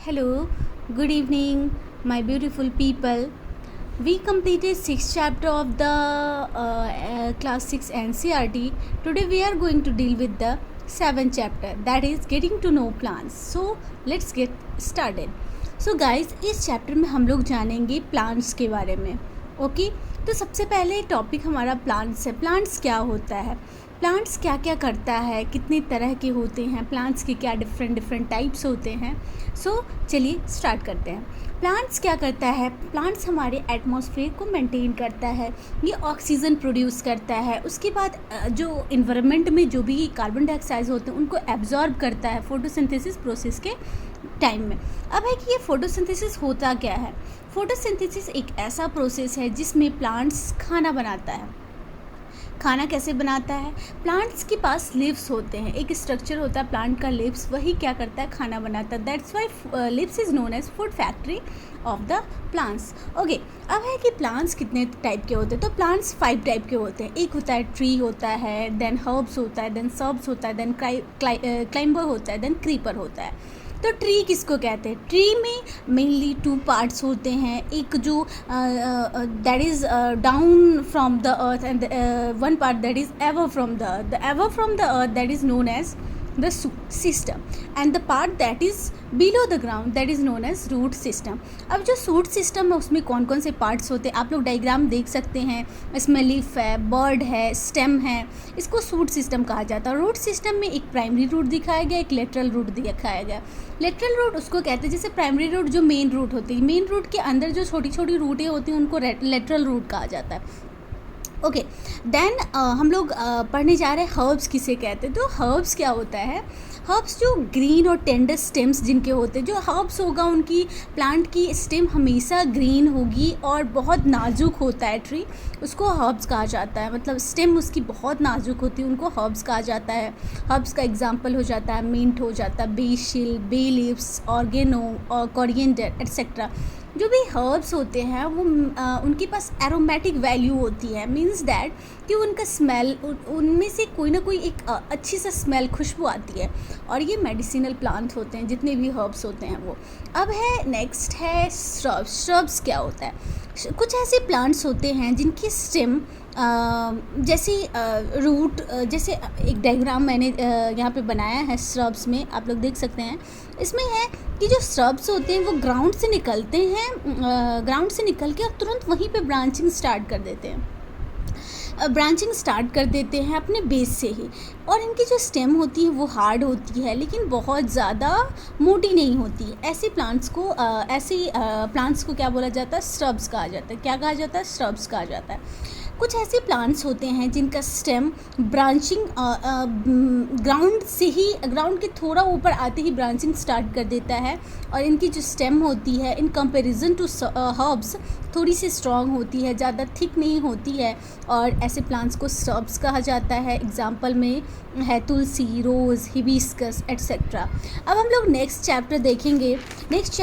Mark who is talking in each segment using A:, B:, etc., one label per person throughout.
A: Hello, good evening, my beautiful people. We completed 6th chapter of the class 6 NCRT. Today we are going to deal with the 7th chapter, that is getting to know plants. So let's get started. So guys, इस chapter में हम लोग जानेंगे plants के बारे में. Okay तो सबसे पहले टॉपिक हमारा प्लांट्स है. प्लांट्स क्या होता है, प्लांट्स क्या क्या करता है, कितने तरह के होते हैं, प्लांट्स के क्या डिफरेंट टाइप्स होते हैं. सो चलिए स्टार्ट करते हैं. प्लांट्स क्या करता है, प्लांट्स हमारे एटमॉस्फेयर को मेंटेन करता है, ये ऑक्सीजन प्रोड्यूस करता है. उसके बाद जो इन्वायरमेंट में जो भी कार्बन डाइऑक्साइड होते हैं उनको एब्जॉर्ब करता है फोटोसिंथेसिस प्रोसेस के टाइम में. अब है कि ये फोटोसिंथेसिस होता क्या है. फोटोसिंथेसिस एक ऐसा प्रोसेस है जिसमें प्लांट्स खाना बनाता है. खाना कैसे बनाता है, प्लांट्स के पास लिव्स होते हैं, एक स्ट्रक्चर होता है प्लांट का लिव्स, वही क्या करता है, खाना बनाता है. That's why leaves is known as food factory of the plants. Okay अब है कि प्लांट्स कितने टाइप के होते हैं. तो प्लांट्स 5 टाइप के होते हैं. एक होता है ट्री होता है, देन हर्ब्स होता है, देन सर्ब्स होता है, देन क्लाइंबर होता है, देन क्रीपर होता है. तो ट्री किसको कहते हैं, ट्री में मेनली 2 पार्ट्स होते हैं. एक जो that is down from the earth and one part that is away from the earth. The away from the earth that is known as the system and the part that is below the ground that is known as root system. अब जो root system है उसमें कौन कौन से parts होते हैं आप लोग डायग्राम देख सकते हैं. इसमें लीफ है, बर्ड है, स्टेम है, इसको root system कहा जाता है. रूट सिस्टम में एक प्राइमरी रूट दिखाया गया, एक लेटरल रूट दिखाया गया. लेटरल रूट उसको कहते हैं, जैसे प्राइमरी रूट जो मेन रूट होती है, मेन रूट के अंदर जो छोटी छोटी रूटें होती हैं उनको लेटरल रूट कहा जाता है. ओके देन हम लोग पढ़ने जा रहे हैं हर्ब्स किसे कहते हैं. तो हर्ब्स क्या होता है, हर्ब्स जो ग्रीन और टेंडर स्टेम्स जिनके होते हैं, जो हर्ब्स होगा उनकी प्लांट की स्टेम हमेशा ग्रीन होगी और बहुत नाजुक होता है ट्री, उसको हर्ब्स कहा जाता है. मतलब स्टेम उसकी बहुत नाजुक होती है, उनको हर्ब्स कहा जाता है. हर्ब्स का एग्जांपल हो जाता है मिंट, हो जाता है बेसिल, बे लीव्स, ऑर्गेनो और कोरिएंडर एट्सेट्रा. जो भी हर्ब्स होते हैं वो उनके पास एरोमेटिक वैल्यू होती है. मींस दैट कि उनका स्मेल, उनमें से कोई ना कोई एक अच्छी सा स्मेल, खुशबू आती है. और ये मेडिसिनल प्लांट होते हैं जितने भी हर्ब्स होते हैं वो. अब है नेक्स्ट है श्रब्स. श्रब्स क्या होता है, कुछ ऐसे प्लांट्स होते हैं जिनकी स्टेम जैसे रूट, जैसे एक डायग्राम मैंने यहाँ पे बनाया है श्रब्स में, आप लोग देख सकते हैं. इसमें है कि जो श्रब्स होते हैं वो ग्राउंड से निकलते हैं, ग्राउंड से निकल के और तुरंत वहीं पे ब्रांचिंग स्टार्ट कर देते हैं. ब्रांचिंग स्टार्ट कर देते हैं अपने बेस से ही. और इनकी जो स्टेम होती है वो हार्ड होती है लेकिन बहुत ज़्यादा मोटी नहीं होती. ऐसे प्लांट्स को क्या बोला जाता है, श्रब्स कहा जाता है. क्या कहा जाता है, श्रब्स कहा जाता है. कुछ ऐसे प्लांट्स होते हैं जिनका स्टेम ब्रांचिंग ग्राउंड से ही, ग्राउंड के थोड़ा ऊपर आते ही ब्रांचिंग स्टार्ट कर देता है. और इनकी जो स्टेम होती है इन कंपैरिजन टू हर्ब्स थोड़ी सी स्ट्रॉन्ग होती है, ज़्यादा थिक नहीं होती है. और ऐसे प्लांट्स को श्रब्स कहा जाता है. एग्जाम्पल में है तुलसी, रोज़, हिबिस्कस एट्सेट्रा. अब हम लोग नेक्स्ट चैप्टर देखेंगे, नेक्स्ट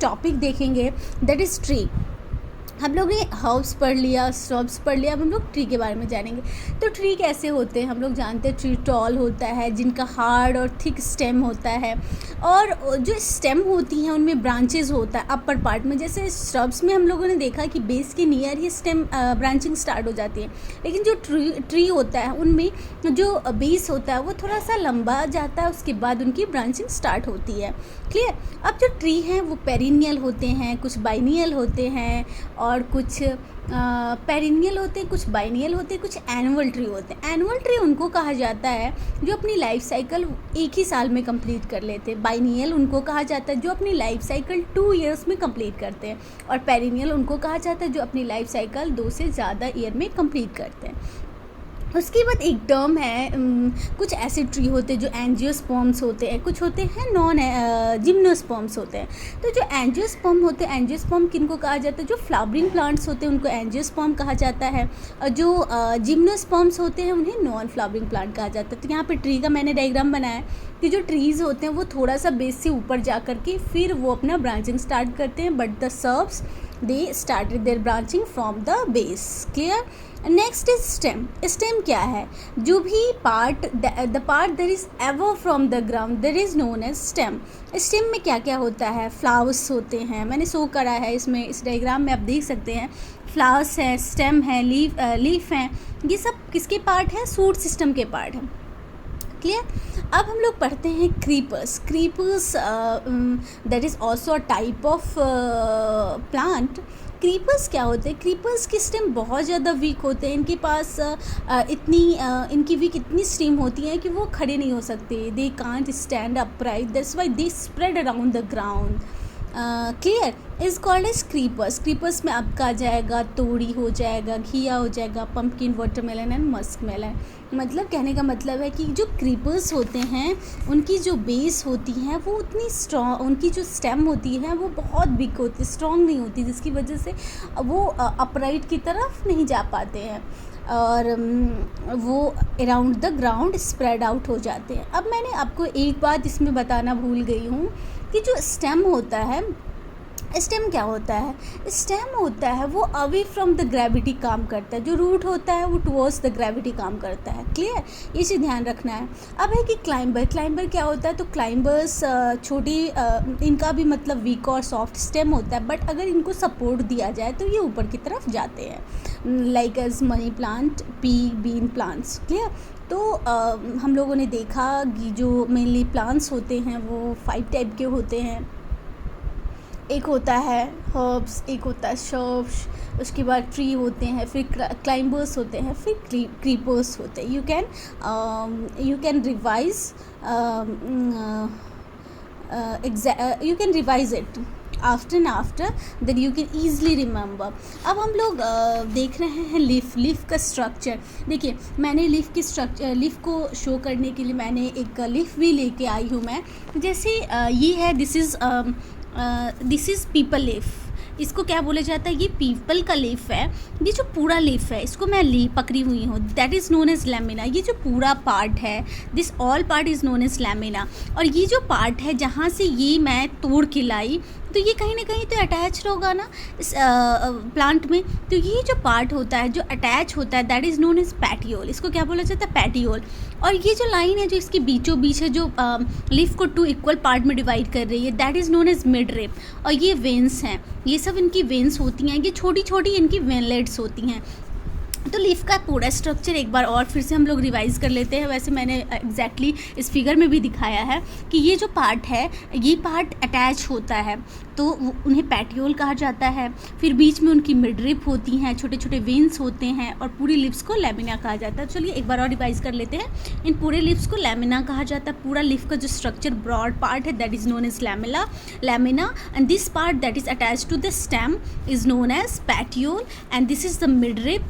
A: टॉपिक देखेंगे, दैट इज़ ट्री. हम लोग ने हर्ब्स पढ़ लिया, श्रब्स पढ़ लिया, अब हम लोग ट्री के बारे में जानेंगे. तो ट्री कैसे होते हैं, हम लोग जानते हैं ट्री टॉल होता है जिनका हार्ड और थिक स्टेम होता है. और जो स्टेम होती हैं उनमें ब्रांचेस होता है अपर पार्ट में. जैसे श्रब्स में हम लोगों ने देखा कि बेस के नियर ही स्टेम ब्रांचिंग स्टार्ट हो जाती है. लेकिन जो ट्री होता है उनमें जो बेस होता है वो थोड़ा सा लंबा जाता है, उसके बाद उनकी ब्रांचिंग स्टार्ट होती है. क्लियर. अब जो ट्री हैं वो पेरिनियल होते हैं, कुछ बाइनियल होते हैं, और कुछ पेरिनियल होते हैं, कुछ बाइनियल होते हैं, कुछ एनुअल ट्री होते हैं. एनुअल ट्री उनको कहा जाता है जो अपनी लाइफ साइकिल एक ही साल में कंप्लीट कर लेते हैं. बाइनियल उनको कहा जाता है जो अपनी लाइफ साइकिल 2 ईयर्स में कंप्लीट करते हैं. और पेरिनियल उनको कहा जाता है जो अपनी लाइफ साइकिल 2 से ज़्यादा ईयर में कंप्लीट करते हैं. उसके बाद एक टर्म है, कुछ ऐसे ट्री होते हैं जो एंजियोस्पर्म्स होते हैं, कुछ होते हैं नॉन जिम्नोस्पर्म्स होते हैं. तो जो एंजियोस्पर्म होते हैं, एंजियोस्पर्म किनको कहा जाता है, जो फ्लावरिंग प्लांट्स होते हैं उनको एंजियोस्पर्म कहा जाता है. और जो जिम्नोस्पर्म्स होते हैं उन्हें नॉन फ्लावरिंग प्लांट कहा जाता है. तो यहाँ पे ट्री का मैंने डायग्राम बनाया कि जो ट्रीज़ होते हैं वो थोड़ा सा बेस से ऊपर जा कर के फिर वो अपना ब्रांचिंग स्टार्ट करते हैं. But the herbs they started their branching from the base. Clear. Next is stem. Stem क्या है? जो भी part, the part that is away from the ground that is known as stem. Stem में क्या क्या होता है? फ्लावर्स होते हैं, मैंने शो करा है इसमें, इस डायग्राम में आप देख सकते हैं। फ्लावर्स है, स्टेम है, लीफ हैं, ये सब किसके पार्ट है? सूट सिस्टम के पार्ट हैं। क्लियर? अब हम लोग पढ़ते हैं creepers. Creepers that is also a type of plant. Creepers क्या होते हैं? क्रीपर्स की स्टेम बहुत ज़्यादा वीक होते हैं, इनके पास इनकी वीक इतनी स्टेम होती है कि वो खड़े नहीं हो सकते। They can't stand upright, that's why they spread around the ground. Clear? Is called as creepers. Creepers में आपका आ जाएगा तोड़ी, हो जाएगा घिया, हो जाएगा pumpkin, watermelon and musk melon. मतलब कहने का मतलब है कि जो क्रीपर्स होते हैं उनकी जो बेस होती है वो उतनी स्ट्रॉन्ग, उनकी जो स्टेम होती है वो बहुत बिग होती, स्ट्रॉन्ग नहीं होती, जिसकी वजह से वो अपराइट की तरफ नहीं जा पाते हैं और वो around the ground spread out हो जाते हैं। अब मैंने आपको एक बात इसमें बताना भूल गई हूँ कि जो स्टेम होता है, स्टेम क्या होता है? स्टेम होता है वो अवे फ्रॉम द ग्रेविटी काम करता है। जो रूट होता है वो टुवर्ड्स द ग्रेविटी काम करता है। क्लियर? ये चीज़ ध्यान रखना है। अब है कि क्लाइंबर। क्लाइंबर क्या होता है? तो क्लाइंबर्स छोटी, इनका भी मतलब वीक और सॉफ्ट स्टेम होता है, बट अगर इनको सपोर्ट दिया जाए तो ये ऊपर की तरफ जाते हैं, like as money plant, pea bean plants. Clear? तो हम लोगों ने देखा कि जो मेनली प्लांट्स होते हैं वो 5 टाइप के होते हैं। एक होता है हर्ब्स, एक होता है शर्ब्स, उसके बाद ट्री होते हैं, फिर क्लाइंबर्स होते हैं, फिर क्रीपर्स होते हैं। You can revise it after and after that you can easily remember. अब हम लोग देख रहे हैं लीफ का स्ट्रक्चर। देखिए, मैंने लीफ को शो करने के लिए मैंने एक लीफ भी लेके आई हूँ मैं। जैसे ये है, दिस इज़ पीपल लीफ। इसको क्या बोला जाता है? ये पीपल का लीफ है। ये जो पूरा लीफ है, इसको मैं पकड़ी हुई हूँ, that is known as lamina. ये जो पूरा पार्ट है, this all part is known as lamina. और ये जो पार्ट है जहाँ से ये मैं तोड़ के लाई, तो ये कहीं ना कहीं तो अटैच होगा ना इस प्लांट में। तो ये जो पार्ट होता है जो अटैच होता है, that is known as petiole. इसको क्या बोला जाता है? पैटियोल। और ये जो लाइन है जो इसके बीचों बीच है, जो लीफ को 2 इक्वल पार्ट में डिवाइड कर रही है, that is known as midrib. और ये वेन्स हैं, ये सब इनकी वेन्स होती हैं, ये छोटी छोटी इनकी वेनलेट्स होती हैं। तो लीफ का पूरा स्ट्रक्चर एक बार और फिर से हम लोग रिवाइज कर लेते हैं। वैसे मैंने एग्जैक्टली इस फिगर में भी दिखाया है कि ये जो पार्ट है, ये पार्ट अटैच होता है तो उन्हें पैटियोल कहा जाता है। फिर बीच में उनकी मिडरिप होती हैं, छोटे छोटे वेन्स होते हैं, और पूरी लिप्स को लैमिना कहा जाता है। चलिए एक बार और रिवाइज कर लेते हैं। इन पूरे लिप्स को लैमिना कहा जाता है। पूरा लिफ का जो स्ट्रक्चर ब्रॉड पार्ट है, that is known as lamina, and this part that is attach to the stem is known as petiole, and this is the midrib,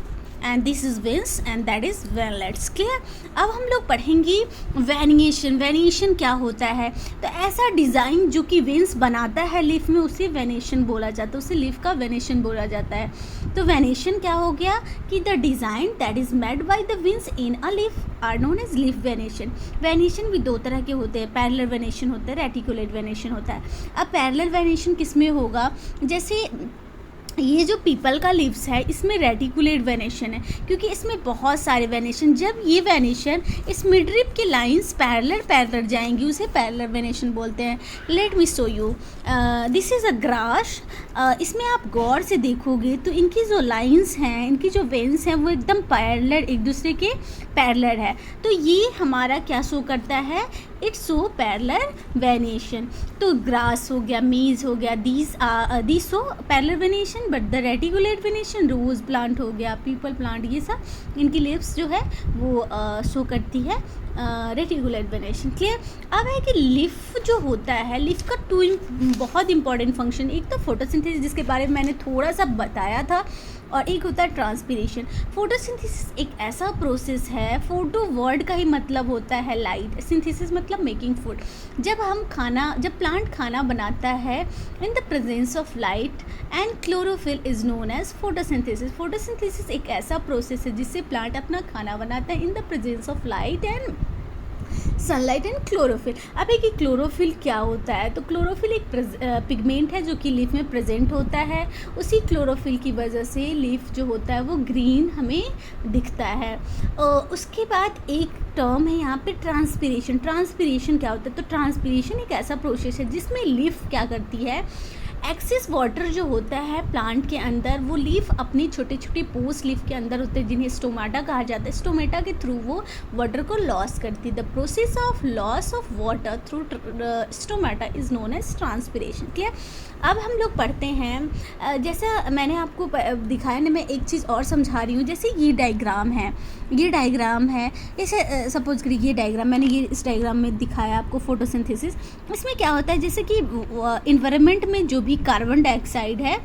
A: and this is veins, and that is veinlets. Clear? अब हम लोग पढ़ेंगे वेनिएशन। वेनिएशन क्या होता है? तो ऐसा design जो कि वेन्स बनाता है लीफ में, उसे वेनिएशन बोला जाता है, उसे लीफ का वेनिएशन बोला जाता है। तो वेनिएशन क्या हो गया कि the design that is made by the veins in a leaf are known as leaf venation. Venation भी 2 तरह के होते हैं, पैरेलल वेनिएशन होता है, रेटिकुलेट वेनिएशन होता है। अब पैरेलल वेनिएशन किस में होगा? जैसे ये जो पीपल का लीव्स है, इसमें रेटिकुलेट वेनेशन है, क्योंकि इसमें बहुत सारे वेनेशन, जब ये वेनेशन इस मिडरिप की लाइंस पैरेलल जाएंगी, उसे पैरेलल वेनेशन बोलते हैं। Let me show you, this is a grass. इसमें आप गौर से देखोगे तो इनकी जो लाइंस हैं, इनकी जो वेन्स हैं, वो एकदम पैरेलल, एक दूसरे के पैरेलल है। तो ये हमारा क्या शो करता है? It's show parallel venation. तो ग्रास हो गया, मेज हो गया, these show parallel venation, but the reticulate venation, rose plant हो गया, पीपल प्लांट, ये सब इनकी लिप्स जो है वो शो करती है रेटिकुलेट वेनिएशन। क्लियर? अब है कि लीफ जो होता है, लीफ का 2 बहुत इंपॉर्टेंट फंक्शन, एक तो फोटोसिंथेसिस जिसके बारे में मैंने थोड़ा सा बताया था, और एक होता है ट्रांसपिरेशन। फोटोसिंथेसिस एक ऐसा प्रोसेस है, फोटो वर्ड का ही मतलब होता है लाइट, सिंथेसिस मतलब मेकिंग फूड। जब प्लांट खाना बनाता है in the presence of light and chlorophyll is known as photosynthesis. Photosynthesis एक ऐसा प्रोसेस है जिससे प्लांट अपना खाना बनाता है in the presence of light and sunlight and chlorophyll. अब एक क्लोरोफिल क्या होता है, तो क्लोरोफिल एक पिगमेंट है जो कि लीफ में प्रेजेंट होता है। उसी क्लोरोफिल की वजह से लीफ जो होता है वो ग्रीन हमें दिखता है। उसके बाद एक टर्म है यहाँ पे ट्रांसपीरेशन। ट्रांसपीरेशन क्या होता है, तो ट्रांसपीरेशन एक ऐसा प्रोसेस है जिसमें लीफ क्या करती है, एक्सेस वाटर जो होता है प्लांट के अंदर, वो लीफ अपनी छोटे छोटे पोस्ट लीफ के अंदर होते हैं जिन्हें स्टोमाटा कहा जाता है। स्टोमेटा के थ्रू वो वाटर को लॉस करती है। The process of loss of water through stomata is known as transpiration. Clear. अब हम लोग पढ़ते हैं, जैसा मैंने आपको दिखाया ना, मैं एक चीज़ और समझा रही हूँ। जैसे ये डायग्राम है, ये डायग्राम है, जैसे सपोज करिए ये डायग्राम मैंने ये इस डायग्राम में दिखाया आपको फोटोसिंथेसिस। इसमें क्या होता है, जैसे कि इन्वायरमेंट में जो भी कार्बन डाइऑक्साइड है,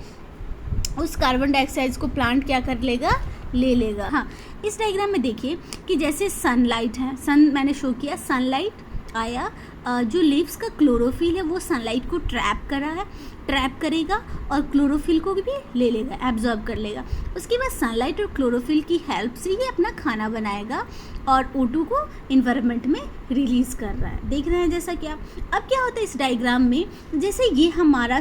A: उस कार्बन डाइऑक्साइड को प्लांट क्या कर लेगा, ले लेगा। हाँ, इस डायग्राम में देखिए कि जैसे सनलाइट है, सन मैंने शो किया, सनलाइट आया, जो लीव्स का क्लोरोफिल है वो सनलाइट को ट्रैप करेगा और क्लोरोफिल को भी ले लेगा, एब्जॉर्ब कर लेगा। उसके बाद सनलाइट और क्लोरोफिल की हेल्प से ये अपना खाना बनाएगा और O2 को इन्वायरमेंट में रिलीज़ कर रहा है। देख रहे हैं जैसा क्या। अब क्या होता है इस डायग्राम में, जैसे ये हमारा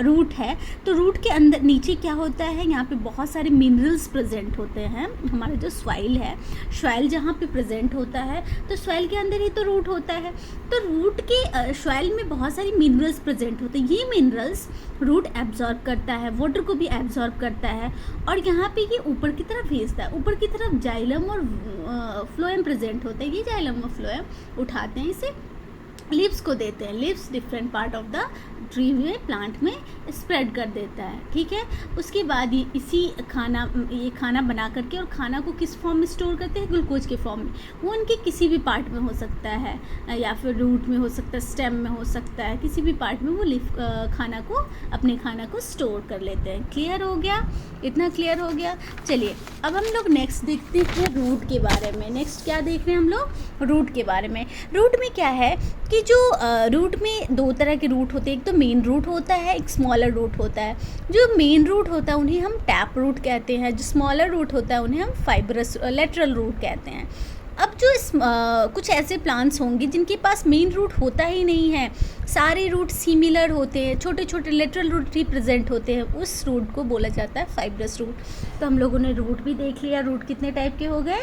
A: रूट है, तो रूट के अंदर नीचे क्या होता है, यहाँ पे बहुत सारे मिनरल्स प्रेजेंट होते हैं। हमारा जो सॉइल है, सॉइल जहाँ पे प्रेजेंट होता है, तो सॉइल के अंदर ही तो रूट होता है। तो रूट के सॉइल में बहुत सारी मिनरल्स प्रेजेंट होते हैं। ये मिनरल्स रूट एब्जॉर्ब करता है, वाटर को भी एब्जॉर्ब करता है और यहाँ पे ये ऊपर की तरफ भेजता है। ऊपर की तरफ जाइलम और फ्लोएम प्रेजेंट होता है। ये जाइलम और फ्लोएम उठाते हैं, इसे लीव्स को देते हैं। Leaves different part of the tree में, प्लांट में स्प्रेड कर देता है। ठीक है। उसके बाद ये खाना बना करके, और खाना को किस फॉर्म में स्टोर करते हैं, ग्लूकोज के फॉर्म में। वो उनके किसी भी पार्ट में हो सकता है, या फिर रूट में हो सकता है, स्टेम में हो सकता है, किसी भी पार्ट में वो अपने खाना को स्टोर कर लेते हैं। क्लियर हो गया, इतना क्लियर हो गया। चलिए अब हम लोग नेक्स्ट देखते हैं रूट के बारे में। नेक्स्ट क्या देख रहे हैं हम लोग, रूट के बारे में। रूट में क्या है कि जो रूट में दो तरह के रूट होते हैं, एक तो मेन रूट होता है, एक स्मॉलर रूट होता है। जो मेन रूट होता है उन्हें हम टैप रूट कहते हैं, जो स्मॉलर रूट होता है उन्हें हम फाइब्रस लेटरल रूट कहते हैं। अब जो कुछ ऐसे प्लांट्स होंगे जिनके पास मेन रूट होता ही नहीं है, सारे रूट सिमिलर होते हैं, छोटे छोटे लेटरल रूट ही प्रेजेंट होते हैं, उस रूट को बोला जाता है फाइब्रस रूट। तो हम लोगों ने रूट भी देख लिया। रूट कितने टाइप के हो गए,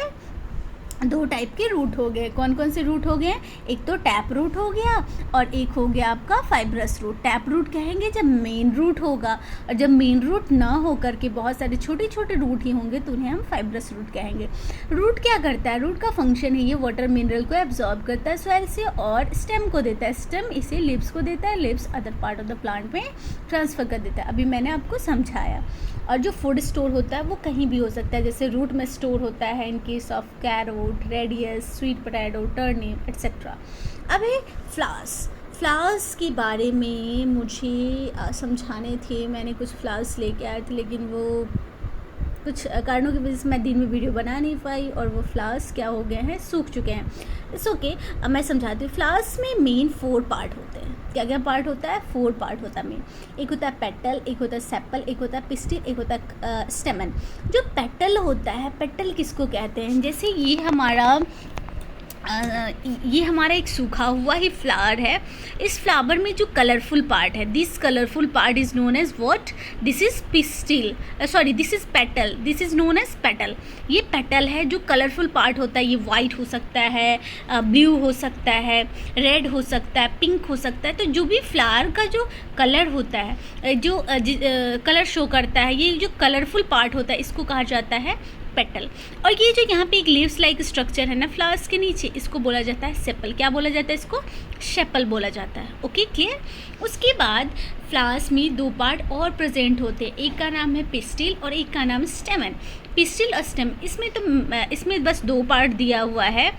A: दो टाइप के रूट हो गए। कौन कौन से रूट हो गए, एक तो टैप रूट हो गया और एक हो गया आपका फाइब्रस रूट। टैप रूट कहेंगे जब मेन रूट होगा, और जब मेन रूट ना हो करके बहुत सारे छोटे छोटे रूट ही होंगे तो उन्हें हम फाइब्रस रूट कहेंगे। रूट क्या करता है, रूट का फंक्शन है ये वाटर मिनरल को एब्जॉर्ब करता है सॉइल से और स्टेम को देता है, स्टेम इसे लीव्स को देता है, leaves other part of the plant में ट्रांसफ़र कर देता है। अभी मैंने आपको समझाया। और जो फूड स्टोर होता है वो कहीं भी हो सकता है, जैसे रूट में स्टोर होता है in case of carrot, radius, sweet potato, turnip etcetera. अब है फ्लावर्स के बारे में मुझे समझाने थे। मैंने कुछ फ्लावर्स लेके आए थे, लेकिन वो कुछ कारणों की वजह से मैं दिन में वीडियो बना नहीं पाई और वो फ्लावर्स क्या हो गए हैं, सूख चुके हैं। It's okay. अब मैं समझाती हूँ। फ्लावर्स में मेन 4 पार्ट होते हैं। क्या क्या पार्ट होता है, 4 पार्ट होता है मेन। एक होता है पेटल, एक होता है सेपल, एक होता है पिस्टिल, एक होता है स्टेमन। जो पेटल होता है, पेटल किसको कहते हैं, जैसे ये हमारा एक सूखा हुआ ही फ्लावर है। इस फ्लावर में जो कलरफुल पार्ट है, this colourful part is known as what, this is pistil, sorry this is petal, this is known as petal. ये पेटल है जो कलरफुल पार्ट होता है। ये वाइट हो सकता है, ब्लू हो सकता है, रेड हो सकता है, पिंक हो सकता है। तो जो भी फ्लावर का जो कलर होता है, जो कलर शो करता है, ये जो कलरफुल पार्ट होता है, इसको कहा जाता है पेटल। और ये जो यहाँ पे एक लीव्स लाइक स्ट्रक्चर है ना फ्लावर्स के नीचे, इसको बोला जाता है सेपल। क्या बोला जाता है, इसको शेपल बोला जाता है। Okay, clear. उसके बाद फ्लावर्स में 2 पार्ट और प्रेजेंट होते हैं, एक का नाम है पिस्टिल और एक का नाम है स्टेमन। पिस्टिल और स्टेम, इसमें बस 2 पार्ट दिया हुआ है,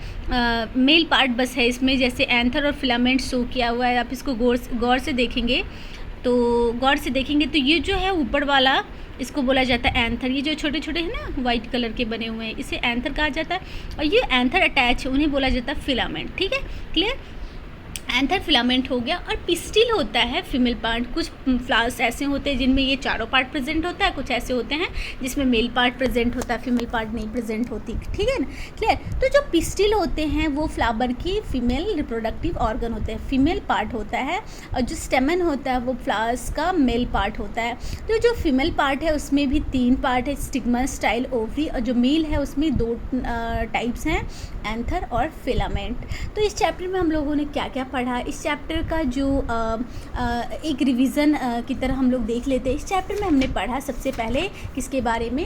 A: मेल पार्ट बस है इसमें, जैसे एंथर और फिलामेंट शो किया हुआ है। आप इसको गौर से देखेंगे तो ये जो है ऊपर वाला, इसको बोला जाता है एंथर। ये जो छोटे छोटे हैं ना वाइट कलर के बने हुए हैं, इसे एंथर कहा जाता है। और ये एंथर अटैच है, उन्हें बोला जाता है फिलामेंट। ठीक है, क्लियर। एंथर फिलामेंट हो गया। और पिस्टिल होता है फीमेल पार्ट। कुछ फ्लावर्स ऐसे होते हैं जिनमें ये चारों पार्ट प्रेजेंट होता है, कुछ ऐसे होते हैं जिसमें मेल पार्ट प्रेजेंट होता है, फीमेल पार्ट नहीं प्रेजेंट होती। ठीक है ना, क्लियर। तो जो पिस्टिल होते हैं वो फ्लावर की फीमेल रिप्रोडक्टिव ऑर्गन होते हैं, फीमेल पार्ट होता है। और जो स्टेमन होता है वो फ्लावर्स का मेल पार्ट होता है। तो जो फीमेल पार्ट है उसमें भी 3 पार्ट है, स्टिग्मा, स्टाइल, ओवरी। और जो मेल है उसमें 2 टाइप्स हैं, एंथर और फिलामेंट। तो इस चैप्टर में हम लोगों ने क्या क्या पढ़ा, इस चैप्टर का जो एक रिवीजन की तरह हम लोग देख लेते हैं। इस चैप्टर में हमने पढ़ा सबसे पहले किसके बारे में,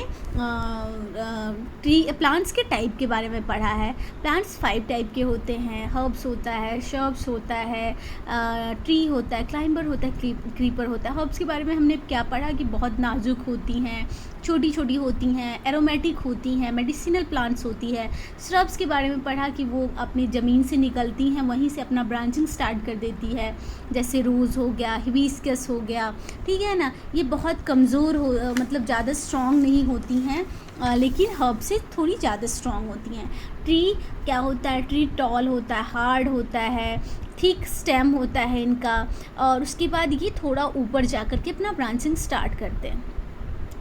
A: ट्री प्लांट्स के टाइप के बारे में पढ़ा है। प्लांट्स 5 टाइप के होते हैं, हर्ब्स होता है, शर्ब्स होता है, ट्री होता है, क्लाइंबर होता है, क्रीपर होता है। हर्ब्स के बारे में हमने क्या पढ़ा कि बहुत नाजुक होती हैं, छोटी छोटी होती हैं, एरोमेटिक होती हैं, मेडिसिनल प्लांट्स होती है। श्रब्स के बारे में पढ़ा कि वो अपनी ज़मीन से निकलती हैं, वहीं से अपना ब्रांचिंग स्टार्ट कर देती है, जैसे रोज़ हो गया, हिबिस्कस हो गया। ठीक है ना, ये बहुत कमज़ोर हो, मतलब ज़्यादा स्ट्रॉन्ग नहीं होती हैं, लेकिन हर्ब से थोड़ी ज़्यादा स्ट्रॉन्ग होती हैं। ट्री क्या होता है, ट्री टॉल होता है, हार्ड होता है, थिक स्टेम होता है इनका। और उसके बाद ये थोड़ा ऊपर जा कर के अपना ब्रांचिंग स्टार्ट करते हैं।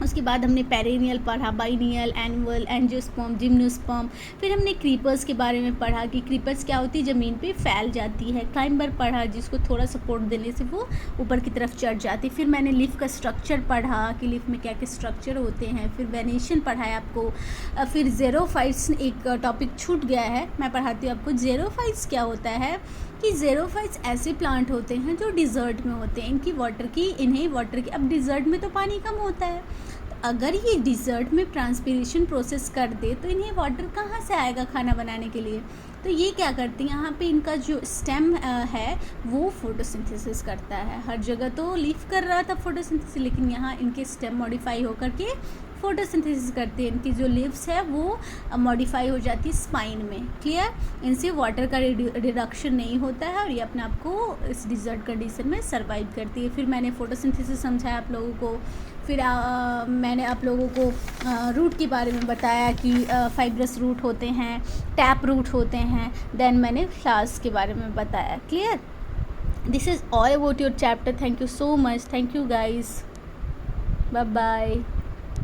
A: उसके बाद हमने पेरेनियल पढ़ा, बाइनियल, एनुअल, एंजियोस्पर्म, जिम्नोस्पर्म। फिर हमने क्रीपर्स के बारे में पढ़ा कि क्रीपर्स क्या होती है, ज़मीन पे फैल जाती है। क्लाइंबर पढ़ा, जिसको थोड़ा सपोर्ट देने से वो ऊपर की तरफ चढ़ जाती है। फिर मैंने लीफ का स्ट्रक्चर पढ़ा कि लीफ में क्या क्या स्ट्रक्चर होते हैं। फिर वेनेशन पढ़ा है आपको। फिर ज़ेरोफाइट्स, एक टॉपिक छूट गया है, मैं पढ़ाती हूँ आपको। ज़ेरोफाइट्स क्या होता है कि ज़ेरोफाइट्स ऐसे प्लांट होते हैं जो डिज़र्ट में होते हैं, इन्हें वाटर की, अब डिज़र्ट में तो पानी कम होता है, तो अगर ये डिज़र्ट में ट्रांसपिरेशन प्रोसेस कर दे तो इन्हें वाटर कहाँ से आएगा खाना बनाने के लिए। तो ये क्या करती हैं, यहाँ पे इनका जो स्टेम है वो फोटोसिंथेसिस करता है। हर जगह तो लीफ कर रहा था फोटोसिंथेसिस, लेकिन यहाँ इनके स्टेम मॉडिफाई होकर के फोटोसिंथेसिस करते हैं। इनकी जो लीव्स है वो मॉडिफाई हो जाती है स्पाइन में। क्लियर, इनसे वाटर का रिडक्शन नहीं होता है और ये अपने आप को इस डिज़र्ट कंडीशन में सर्वाइव करती है। फिर मैंने फोटोसिंथेसिस समझाया आप लोगों को। फिर मैंने आप लोगों को रूट के बारे में बताया कि फाइब्रस रूट होते हैं, टैप रूट होते हैं। देन मैंने फ्लावर्स के बारे में बताया। Clear, this is all about your chapter. Thank you so much, thank you guys, bye bye.